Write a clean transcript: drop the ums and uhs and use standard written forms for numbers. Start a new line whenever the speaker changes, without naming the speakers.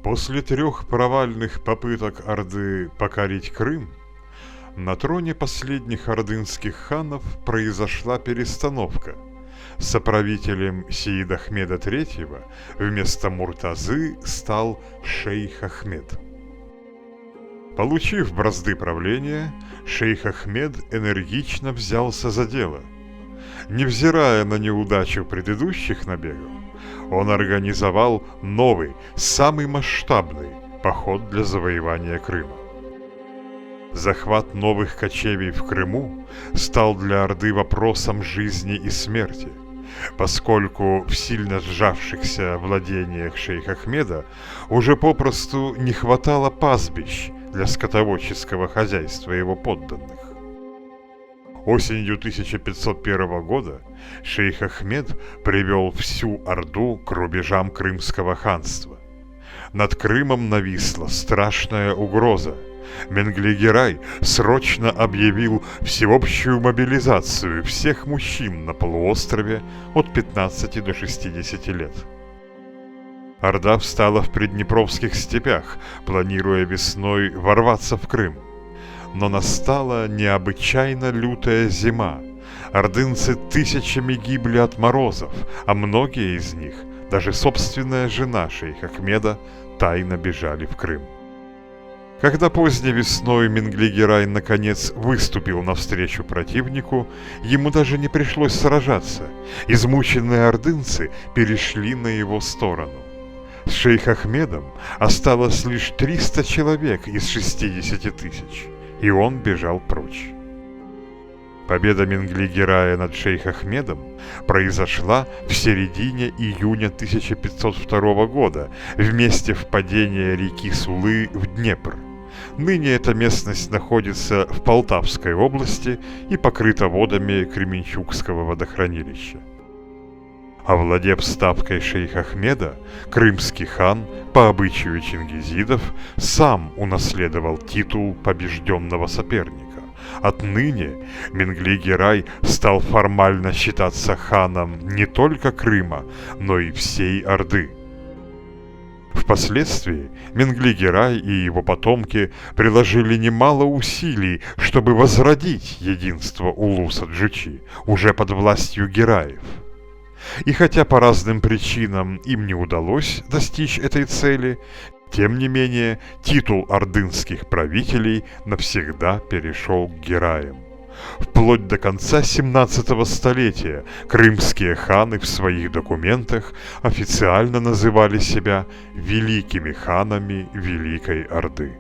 После 3 провальных попыток Орды покорить Крым, на троне последних ордынских ханов произошла перестановка. Соправителем Сеид Ахмеда III вместо Муртазы стал шейх Ахмед. Получив бразды правления, шейх Ахмед энергично взялся за дело. Невзирая на неудачу предыдущих набегов, он организовал новый, самый масштабный поход для завоевания Крыма. Захват новых кочевий в Крыму стал для Орды вопросом жизни и смерти, поскольку в сильно сжавшихся владениях шейха Ахмеда уже попросту не хватало пастбищ для скотоводческого хозяйства его подданных. Осенью 1501 года шейх Ахмед привел всю Орду к рубежам Крымского ханства. Над Крымом нависла страшная угроза. Менгли-Герай срочно объявил всеобщую мобилизацию всех мужчин на полуострове от 15 до 60 лет. Орда встала в приднепровских степях, планируя весной ворваться в Крым. Но настала необычайно лютая зима. Ордынцы тысячами гибли от морозов, а многие из них, даже собственная жена шейха Ахмеда, тайно бежали в Крым. Когда поздней весной Менгли-Герай наконец выступил навстречу противнику, ему даже не пришлось сражаться. Измученные ордынцы перешли на его сторону. С шейх Ахмедом осталось лишь 300 человек из 60 тысяч, и он бежал прочь. Победа Менгли-Герая над шейх Ахмедом произошла в середине июня 1502 года в месте впадения реки Сулы в Днепр. Ныне эта местность находится в Полтавской области и покрыта водами Кременчугского водохранилища. Овладев ставкой шейха Ахмеда, крымский хан, по обычаю чингизидов, сам унаследовал титул побежденного соперника. Отныне Менгли-Герай стал формально считаться ханом не только Крыма, но и всей Орды. Впоследствии Менгли-Герай и его потомки приложили немало усилий, чтобы возродить единство Улуса-Джучи уже под властью Гераев. И хотя по разным причинам им не удалось достичь этой цели, тем не менее титул ордынских правителей навсегда перешел к Гераям. Вплоть до конца 17 столетия крымские ханы в своих документах официально называли себя великими ханами Великой Орды.